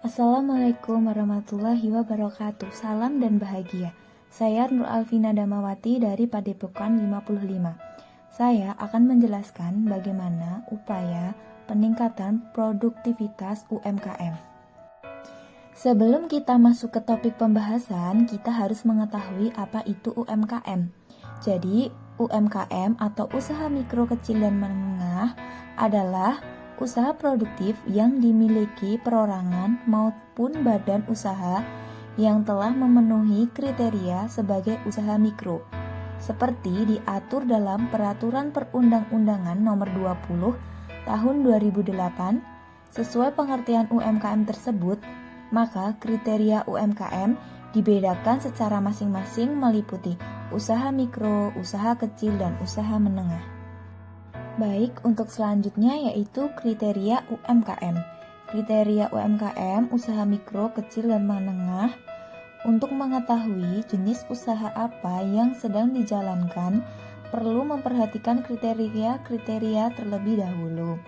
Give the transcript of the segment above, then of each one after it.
Assalamualaikum warahmatullahi wabarakatuh. Salam dan bahagia. Saya Nur Alvina Damawati dari Padepokan 55. Saya akan menjelaskan bagaimana upaya peningkatan produktivitas UMKM. Sebelum kita masuk ke topik pembahasan, kita harus mengetahui apa itu UMKM. Jadi, UMKM atau usaha mikro kecil dan menengah adalah usaha produktif yang dimiliki perorangan maupun badan usaha yang telah memenuhi kriteria sebagai usaha mikro, seperti diatur dalam Peraturan Perundang-undangan Nomor 20 Tahun 2008. Sesuai pengertian UMKM tersebut, maka kriteria UMKM dibedakan secara masing-masing meliputi usaha mikro, usaha kecil, dan usaha menengah. Baik, untuk selanjutnya yaitu kriteria UMKM. Kriteria UMKM, usaha mikro, kecil, dan menengah. Untuk mengetahui jenis usaha apa yang sedang dijalankan, perlu memperhatikan kriteria-kriteria terlebih dahulu.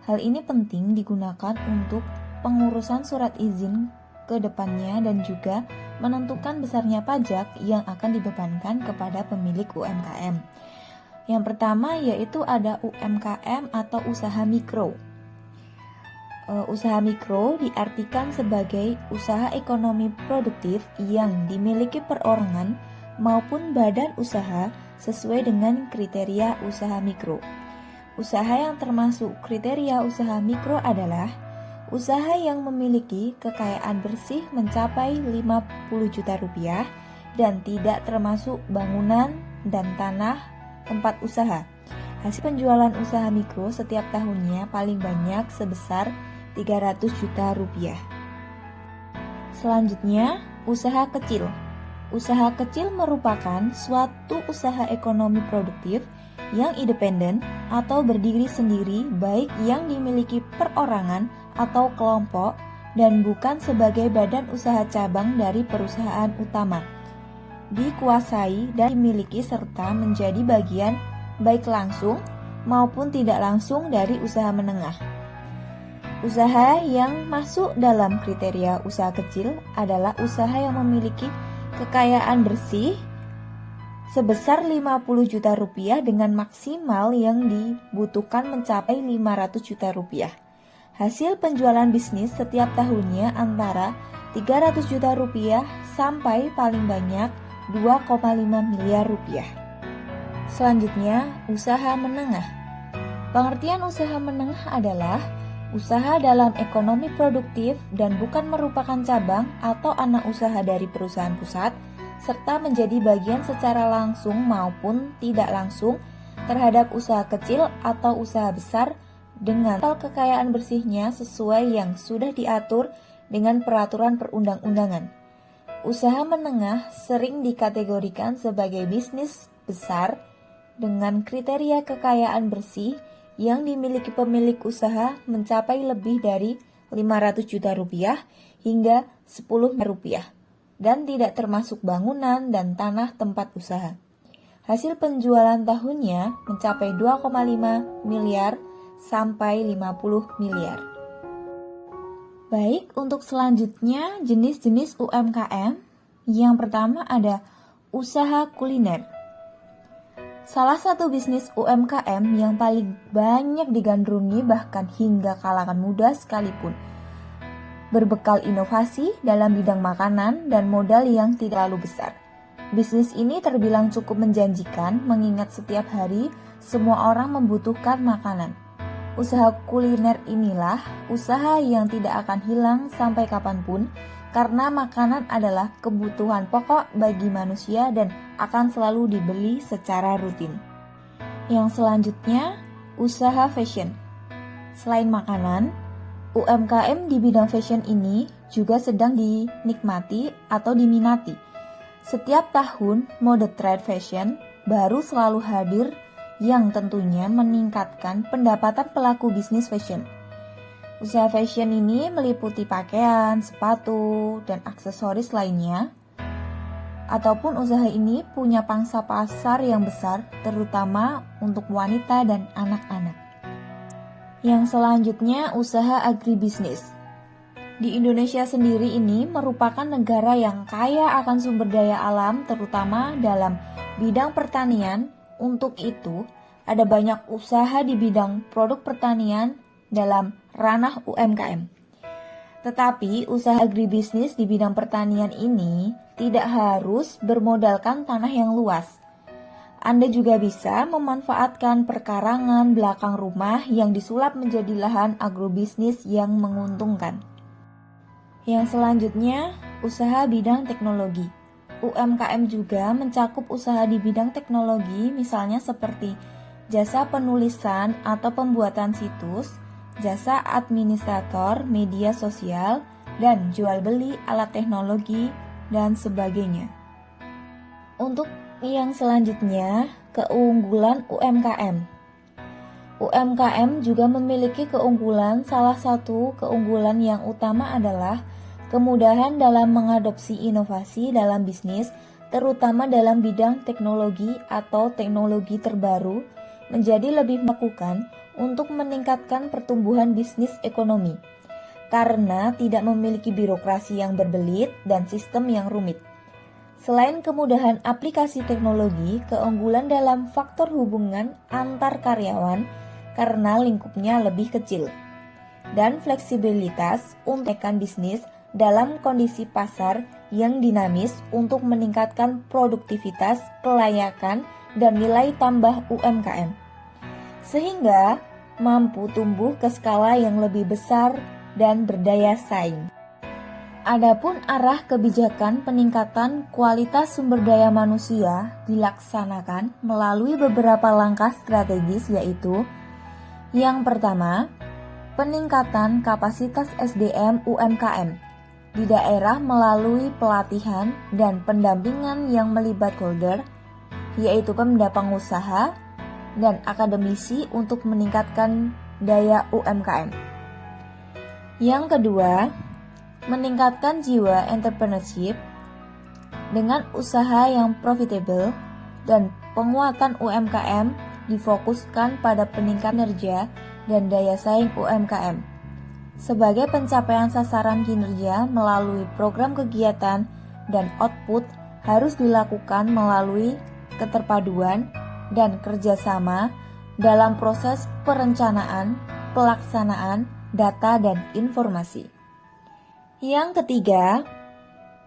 Hal ini penting digunakan untuk pengurusan surat izin ke depannya dan juga menentukan besarnya pajak yang akan dibebankan kepada pemilik UMKM. Yang pertama yaitu ada UMKM atau usaha mikro. Usaha mikro diartikan sebagai usaha ekonomi produktif yang dimiliki perorangan maupun badan usaha sesuai dengan kriteria usaha mikro. Usaha yang termasuk kriteria usaha mikro adalah usaha yang memiliki kekayaan bersih mencapai 50 juta rupiah dan tidak termasuk bangunan dan tanah tempat usaha. Hasil penjualan usaha mikro setiap tahunnya paling banyak sebesar 300 juta rupiah. Selanjutnya, usaha kecil. Usaha kecil merupakan suatu usaha ekonomi produktif yang independen atau berdiri sendiri, baik yang dimiliki perorangan atau kelompok dan bukan sebagai badan usaha cabang dari perusahaan utama. Dikuasai dan dimiliki serta menjadi bagian baik langsung maupun tidak langsung dari usaha menengah. Usaha yang masuk dalam kriteria usaha kecil adalah usaha yang memiliki kekayaan bersih sebesar 50 juta rupiah dengan maksimal yang dibutuhkan mencapai 500 juta rupiah. Hasil penjualan bisnis setiap tahunnya antara 300 juta rupiah sampai paling banyak 2,5 miliar rupiah. Selanjutnya, usaha menengah. Pengertian usaha menengah adalah usaha dalam ekonomi produktif dan bukan merupakan cabang atau anak usaha dari perusahaan pusat, serta menjadi bagian secara langsung maupun tidak langsung terhadap usaha kecil atau usaha besar dengan total kekayaan bersihnya sesuai yang sudah diatur dengan peraturan perundang-undangan. Usaha menengah sering dikategorikan sebagai bisnis besar dengan kriteria kekayaan bersih yang dimiliki pemilik usaha mencapai lebih dari 500 juta rupiah hingga 10 miliar rupiah dan tidak termasuk bangunan dan tanah tempat usaha. Hasil penjualan tahunnya mencapai 2,5 miliar sampai 50 miliar. Baik, untuk selanjutnya jenis-jenis UMKM. Yang pertama ada usaha kuliner. Salah satu bisnis UMKM yang paling banyak digandrungi bahkan hingga kalangan muda sekalipun. Berbekal inovasi dalam bidang makanan dan modal yang tidak terlalu besar. Bisnis ini terbilang cukup menjanjikan mengingat setiap hari semua orang membutuhkan makanan. Usaha kuliner inilah usaha yang tidak akan hilang sampai kapanpun karena makanan adalah kebutuhan pokok bagi manusia dan akan selalu dibeli secara rutin. Yang selanjutnya, usaha fashion. Selain makanan, UMKM di bidang fashion ini juga sedang dinikmati atau diminati. Setiap tahun, mode trend fashion baru selalu hadir yang tentunya meningkatkan pendapatan pelaku bisnis fashion. Usaha fashion ini meliputi pakaian, sepatu, dan aksesoris lainnya. Ataupun usaha ini punya pangsa pasar yang besar, terutama untuk wanita dan anak-anak. Yang selanjutnya, usaha agribisnis. Di Indonesia sendiri ini merupakan negara yang kaya akan sumber daya alam, terutama dalam bidang pertanian. Untuk itu, ada banyak usaha di bidang produk pertanian dalam ranah UMKM. Tetapi usaha agribisnis di bidang pertanian ini tidak harus bermodalkan tanah yang luas. Anda juga bisa memanfaatkan perkarangan belakang rumah yang disulap menjadi lahan agrobisnis yang menguntungkan. Yang selanjutnya, usaha bidang teknologi. UMKM juga mencakup usaha di bidang teknologi, misalnya seperti jasa penulisan atau pembuatan situs, jasa administrator media sosial, dan jual beli alat teknologi, dan sebagainya. Untuk yang selanjutnya, keunggulan UMKM. UMKM juga memiliki keunggulan. Salah satu keunggulan yang utama adalah kemudahan dalam mengadopsi inovasi dalam bisnis, terutama dalam bidang teknologi atau teknologi terbaru, menjadi lebih melakukan untuk meningkatkan pertumbuhan bisnis ekonomi, karena tidak memiliki birokrasi yang berbelit dan sistem yang rumit. Selain kemudahan aplikasi teknologi, keunggulan dalam faktor hubungan antar karyawan karena lingkupnya lebih kecil, dan fleksibilitas untuk menaikkan bisnis dalam kondisi pasar yang dinamis untuk meningkatkan produktivitas, kelayakan, dan nilai tambah UMKM, sehingga mampu tumbuh ke skala yang lebih besar dan berdaya saing. Adapun arah kebijakan peningkatan kualitas sumber daya manusia dilaksanakan melalui beberapa langkah strategis, yaitu yang pertama, peningkatan kapasitas SDM UMKM di daerah melalui pelatihan dan pendampingan yang melibat holder, yaitu pemda pengusaha dan akademisi untuk meningkatkan daya UMKM. Yang kedua, meningkatkan jiwa entrepreneurship dengan usaha yang profitable, dan penguatan UMKM difokuskan pada peningkatan kinerja dan daya saing UMKM. Sebagai pencapaian sasaran kinerja melalui program kegiatan dan output harus dilakukan melalui keterpaduan dan kerjasama dalam proses perencanaan, pelaksanaan, data, dan informasi. Yang ketiga,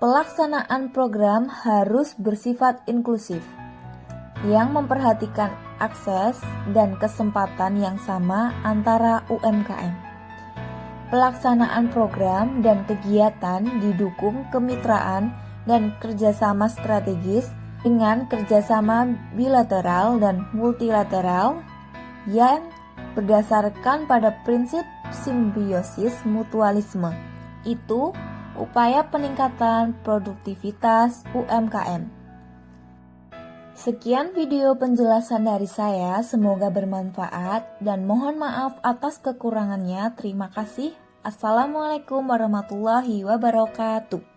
pelaksanaan program harus bersifat inklusif, yang memperhatikan akses dan kesempatan yang sama antara UMKM. Pelaksanaan program dan kegiatan didukung kemitraan dan kerjasama strategis dengan kerjasama bilateral dan multilateral yang berdasarkan pada prinsip simbiosis mutualisme. Itu upaya peningkatan produktivitas UMKM. Sekian video penjelasan dari saya, semoga bermanfaat dan mohon maaf atas kekurangannya. Terima kasih. Assalamualaikum warahmatullahi wabarakatuh.